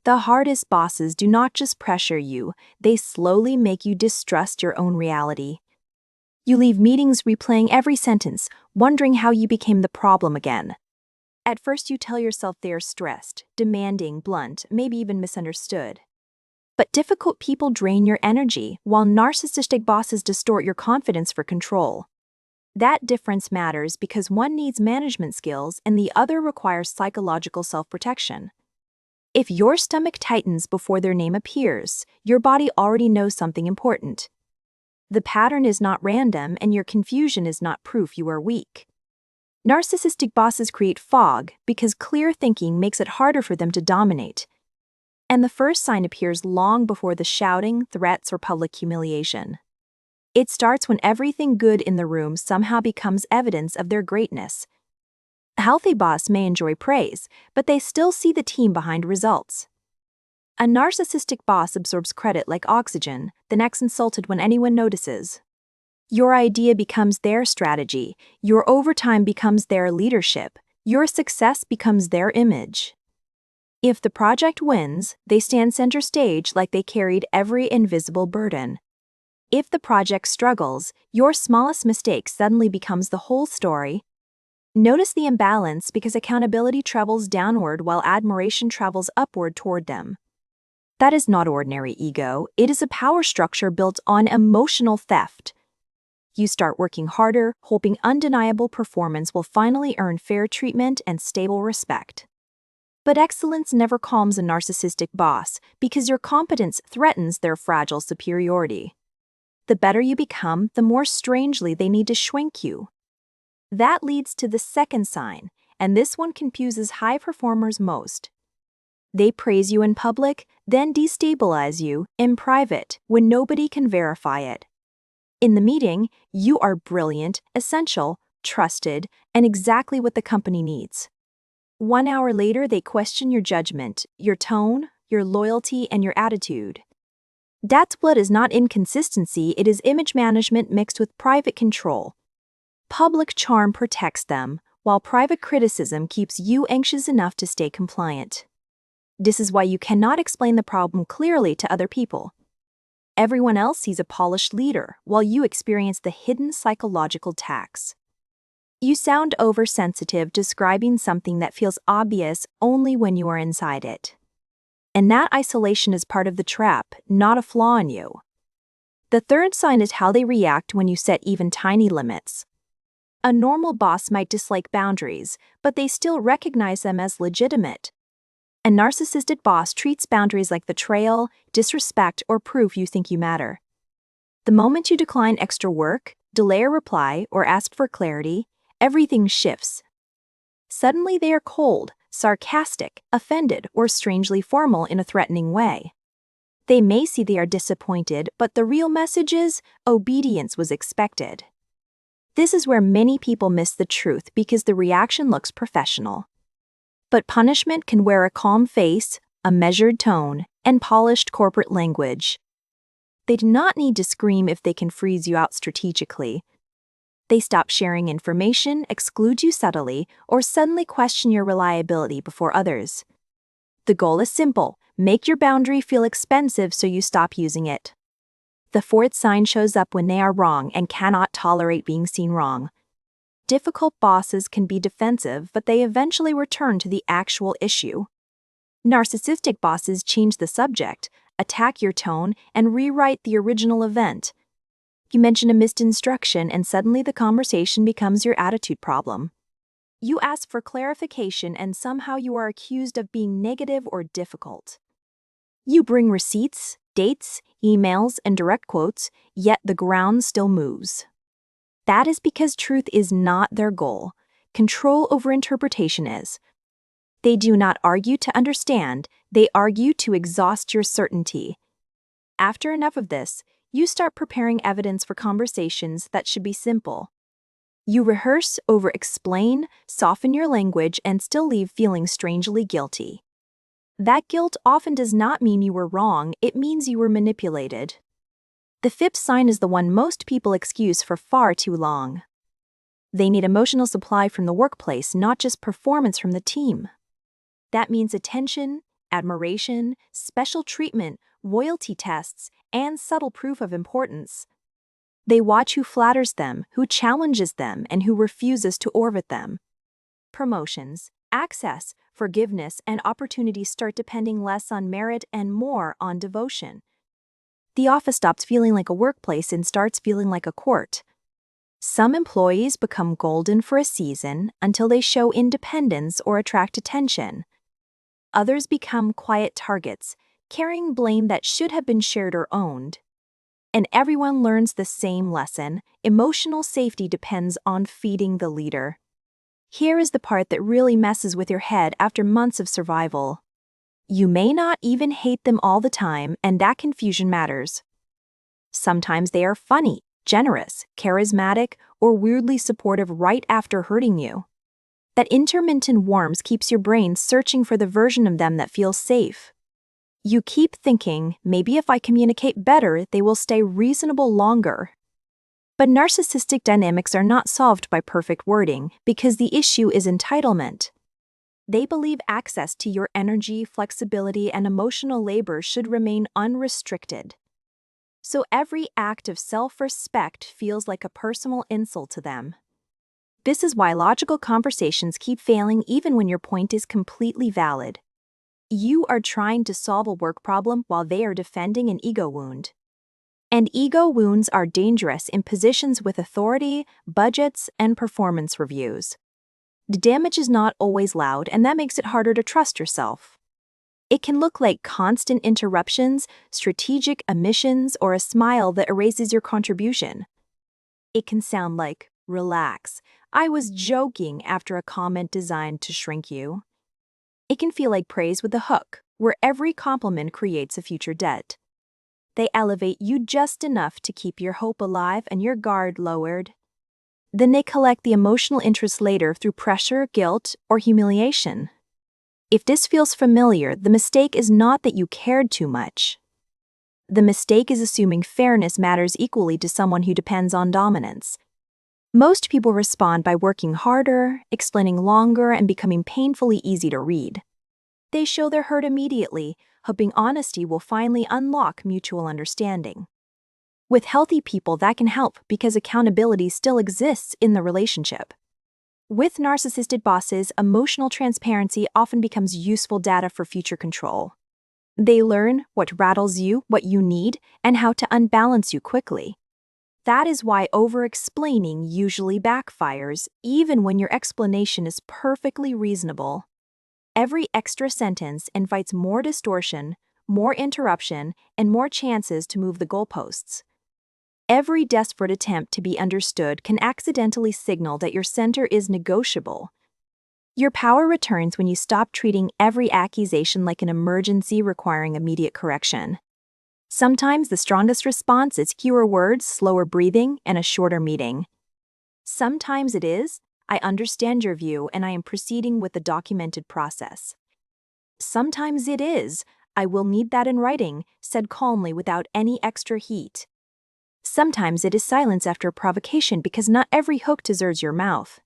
The hardest bosses do not just pressure you, they slowly make you distrust your own reality. You leave meetings replaying every sentence, wondering how you became the problem again. At first you tell yourself they are stressed, demanding, blunt, maybe even misunderstood. But difficult people drain your energy, while narcissistic bosses distort your confidence for control. That difference matters because one needs management skills and the other requires psychological self-protection. If your stomach tightens before their name appears, your body already knows something important. The pattern is not random, and your confusion is not proof you are weak. Narcissistic bosses create fog because clear thinking makes it harder for them to dominate. And the first sign appears long before the shouting, threats, or public humiliation. It starts when everything good in the room somehow becomes evidence of their greatness. A healthy boss may enjoy praise, but they still see the team behind results. A narcissistic boss absorbs credit like oxygen, then acts insulted when anyone notices. Your idea becomes their strategy, your overtime becomes their leadership, your success becomes their image. If the project wins, they stand center stage like they carried every invisible burden. If the project struggles, your smallest mistake suddenly becomes the whole story. Notice the imbalance because accountability travels downward while admiration travels upward toward them. That is not ordinary ego, it is a power structure built on emotional theft. You start working harder, hoping undeniable performance will finally earn fair treatment and stable respect. But excellence never calms a narcissistic boss because your competence threatens their fragile superiority. The better you become, the more strangely they need to shrink you. That leads to the second sign, and this one confuses high performers most. They praise you in public, then destabilize you in private when nobody can verify it. In the meeting, you are brilliant, essential, trusted, and exactly what the company needs. 1 hour later, they question your judgment, your tone, your loyalty, and your attitude. That's what is not inconsistency, it is image management mixed with private control. Public charm protects them, while private criticism keeps you anxious enough to stay compliant. This is why you cannot explain the problem clearly to other people. Everyone else sees a polished leader, while you experience the hidden psychological tax. You sound oversensitive describing something that feels obvious only when you are inside it. And that isolation is part of the trap, not a flaw in you. The third sign is how they react when you set even tiny limits. A normal boss might dislike boundaries, but they still recognize them as legitimate. A narcissistic boss treats boundaries like betrayal, disrespect, or proof you think you matter. The moment you decline extra work, delay a reply, or ask for clarity, everything shifts. Suddenly they are cold, sarcastic, offended, or strangely formal in a threatening way. They may see they are disappointed, but the real message is, obedience was expected. This is where many people miss the truth because the reaction looks professional. But punishment can wear a calm face, a measured tone, and polished corporate language. They do not need to scream if they can freeze you out strategically. They stop sharing information, exclude you subtly, or suddenly question your reliability before others. The goal is simple: make your boundary feel expensive so you stop using it. The fourth sign shows up when they are wrong and cannot tolerate being seen wrong. Difficult bosses can be defensive, but they eventually return to the actual issue. Narcissistic bosses change the subject, attack your tone, and rewrite the original event. You mention a missed instruction and suddenly the conversation becomes your attitude problem. You ask for clarification and somehow you are accused of being negative or difficult. You bring receipts, dates, emails, and direct quotes, yet the ground still moves. That is because truth is not their goal. Control over interpretation is. They do not argue to understand, they argue to exhaust your certainty. After enough of this, you start preparing evidence for conversations that should be simple. You rehearse, over-explain, soften your language, and still leave feeling strangely guilty. That guilt often does not mean you were wrong, it means you were manipulated. The fifth sign is the one most people excuse for far too long. They need emotional supply from the workplace, not just performance from the team. That means attention, admiration, special treatment, loyalty tests, and subtle proof of importance. They watch who flatters them, who challenges them, and who refuses to orbit them. Promotions, access, forgiveness, and opportunities start depending less on merit and more on devotion. The office stops feeling like a workplace and starts feeling like a court. Some employees become golden for a season until they show independence or attract attention. Others become quiet targets, carrying blame that should have been shared or owned. And everyone learns the same lesson: emotional safety depends on feeding the leader. Here is the part that really messes with your head after months of survival. You may not even hate them all the time, and that confusion matters. Sometimes they are funny, generous, charismatic, or weirdly supportive right after hurting you. That intermittent warmth keeps your brain searching for the version of them that feels safe. You keep thinking, maybe if I communicate better, they will stay reasonable longer. But narcissistic dynamics are not solved by perfect wording because the issue is entitlement. They believe access to your energy, flexibility, and emotional labor should remain unrestricted. So every act of self-respect feels like a personal insult to them. This is why logical conversations keep failing even when your point is completely valid. You are trying to solve a work problem while they are defending an ego wound. And ego wounds are dangerous in positions with authority, budgets, and performance reviews. The damage is not always loud, and that makes it harder to trust yourself. It can look like constant interruptions, strategic omissions, or a smile that erases your contribution. It can sound like, "Relax, I was joking," after a comment designed to shrink you. It can feel like praise with a hook, where every compliment creates a future debt. They elevate you just enough to keep your hope alive and your guard lowered. Then they collect the emotional interest later through pressure, guilt, or humiliation. If this feels familiar, the mistake is not that you cared too much. The mistake is assuming fairness matters equally to someone who depends on dominance. Most people respond by working harder, explaining longer, and becoming painfully easy to read. They show their hurt immediately, hoping honesty will finally unlock mutual understanding. With healthy people, that can help because accountability still exists in the relationship. With narcissistic bosses, emotional transparency often becomes useful data for future control. They learn what rattles you, what you need, and how to unbalance you quickly. That is why over-explaining usually backfires, even when your explanation is perfectly reasonable. Every extra sentence invites more distortion, more interruption, and more chances to move the goalposts. Every desperate attempt to be understood can accidentally signal that your center is negotiable. Your power returns when you stop treating every accusation like an emergency requiring immediate correction. Sometimes the strongest response is fewer words, slower breathing, and a shorter meeting. Sometimes it is, "I understand your view and I am proceeding with the documented process." Sometimes it is, "I will need that in writing," said calmly without any extra heat. Sometimes it is silence after a provocation because not every hook deserves your mouth.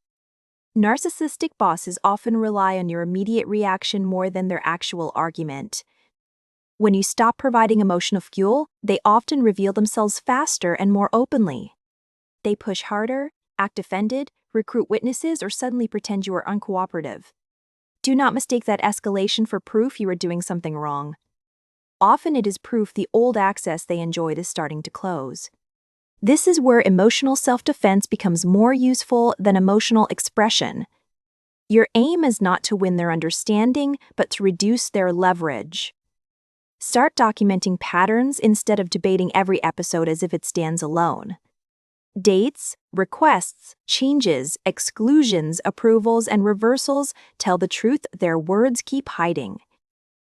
Narcissistic bosses often rely on your immediate reaction more than their actual argument. When you stop providing emotional fuel, they often reveal themselves faster and more openly. They push harder, act offended, recruit witnesses, or suddenly pretend you are uncooperative. Do not mistake that escalation for proof you are doing something wrong. Often it is proof the old access they enjoyed is starting to close. This is where emotional self-defense becomes more useful than emotional expression. Your aim is not to win their understanding, but to reduce their leverage. Start documenting patterns instead of debating every episode as if it stands alone. Dates, requests, changes, exclusions, approvals, and reversals tell the truth their words keep hiding.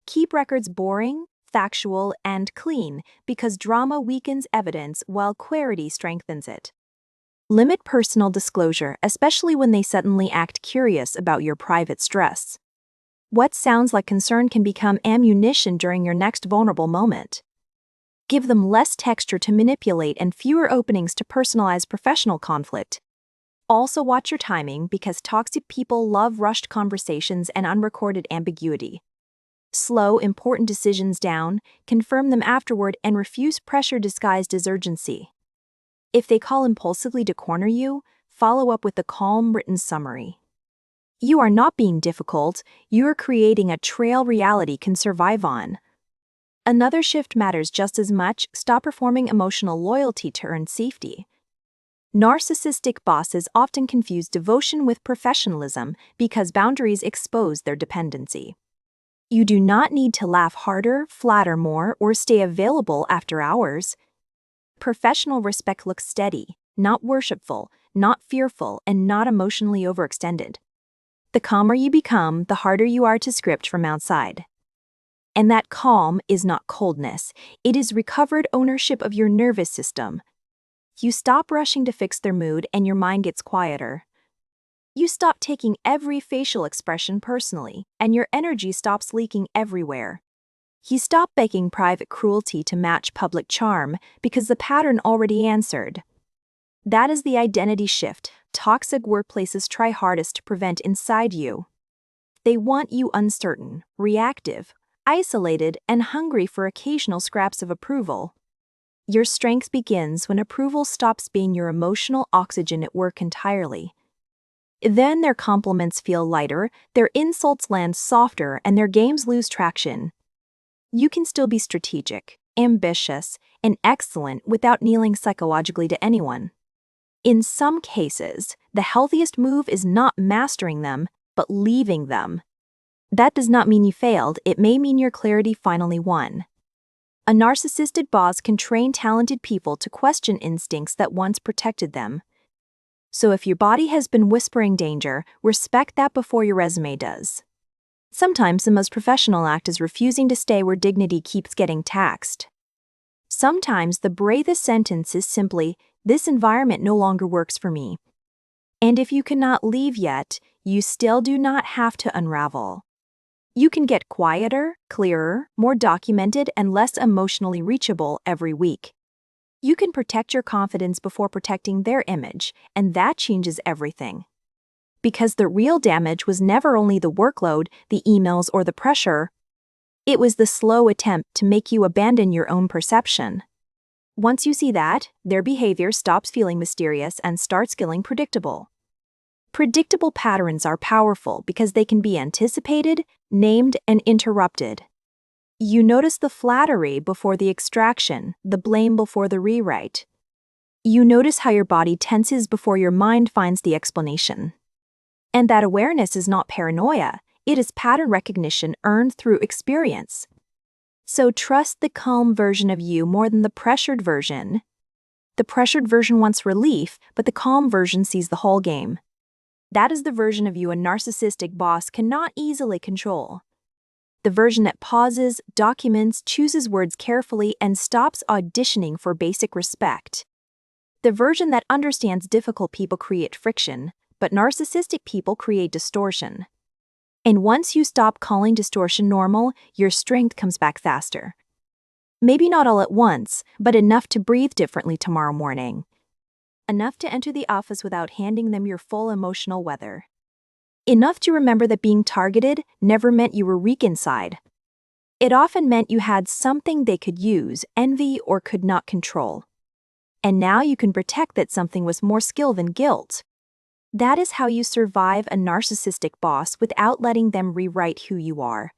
Keep records boring, factual, and clean because drama weakens evidence while clarity strengthens it. Limit personal disclosure, especially when they suddenly act curious about your private stress. What sounds like concern can become ammunition during your next vulnerable moment. Give them less texture to manipulate and fewer openings to personalize professional conflict. Also watch your timing because toxic people love rushed conversations and unrecorded ambiguity. Slow important decisions down, confirm them afterward, and refuse pressure disguised as urgency. If they call impulsively to corner you, follow up with a calm written summary. You are not being difficult, you are creating a trail reality can survive on. Another shift matters just as much: stop performing emotional loyalty to earn safety. Narcissistic bosses often confuse devotion with professionalism because boundaries expose their dependency. You do not need to laugh harder, flatter more, or stay available after hours. Professional respect looks steady, not worshipful, not fearful, and not emotionally overextended. The calmer you become, the harder you are to script from outside. And that calm is not coldness, it is recovered ownership of your nervous system. You stop rushing to fix their mood and your mind gets quieter. You stop taking every facial expression personally, and your energy stops leaking everywhere. You stop begging private cruelty to match public charm because the pattern already answered. That is the identity shift toxic workplaces try hardest to prevent inside you. They want you uncertain, reactive, isolated, and hungry for occasional scraps of approval. Your strength begins when approval stops being your emotional oxygen at work entirely. Then their compliments feel lighter, their insults land softer, and their games lose traction. You can still be strategic, ambitious, and excellent without kneeling psychologically to anyone. In some cases, the healthiest move is not mastering them, but leaving them. That does not mean you failed, it may mean your clarity finally won. A narcissistic boss can train talented people to question instincts that once protected them. So if your body has been whispering danger, respect that before your resume does. Sometimes the most professional act is refusing to stay where dignity keeps getting taxed. Sometimes the bravest sentence is simply, "This environment no longer works for me." And if you cannot leave yet, you still do not have to unravel. You can get quieter, clearer, more documented, and less emotionally reachable every week. You can protect your confidence before protecting their image, and that changes everything. Because the real damage was never only the workload, the emails, or the pressure. It was the slow attempt to make you abandon your own perception. Once you see that, their behavior stops feeling mysterious and starts feeling predictable. Predictable patterns are powerful because they can be anticipated, named, and interrupted. You notice the flattery before the extraction, the blame before the rewrite. You notice how your body tenses before your mind finds the explanation. And that awareness is not paranoia, it is pattern recognition earned through experience. So trust the calm version of you more than the pressured version. The pressured version wants relief, but the calm version sees the whole game. That is the version of you a narcissistic boss cannot easily control. The version that pauses, documents, chooses words carefully, and stops auditioning for basic respect. The version that understands difficult people create friction, but narcissistic people create distortion. And once you stop calling distortion normal, your strength comes back faster. Maybe not all at once, but enough to breathe differently tomorrow morning. Enough to enter the office without handing them your full emotional weather. Enough to remember that being targeted never meant you were weak inside. It often meant you had something they could use, envy, or could not control. And now you can protect that something with more skill than guilt. That is how you survive a narcissistic boss without letting them rewrite who you are.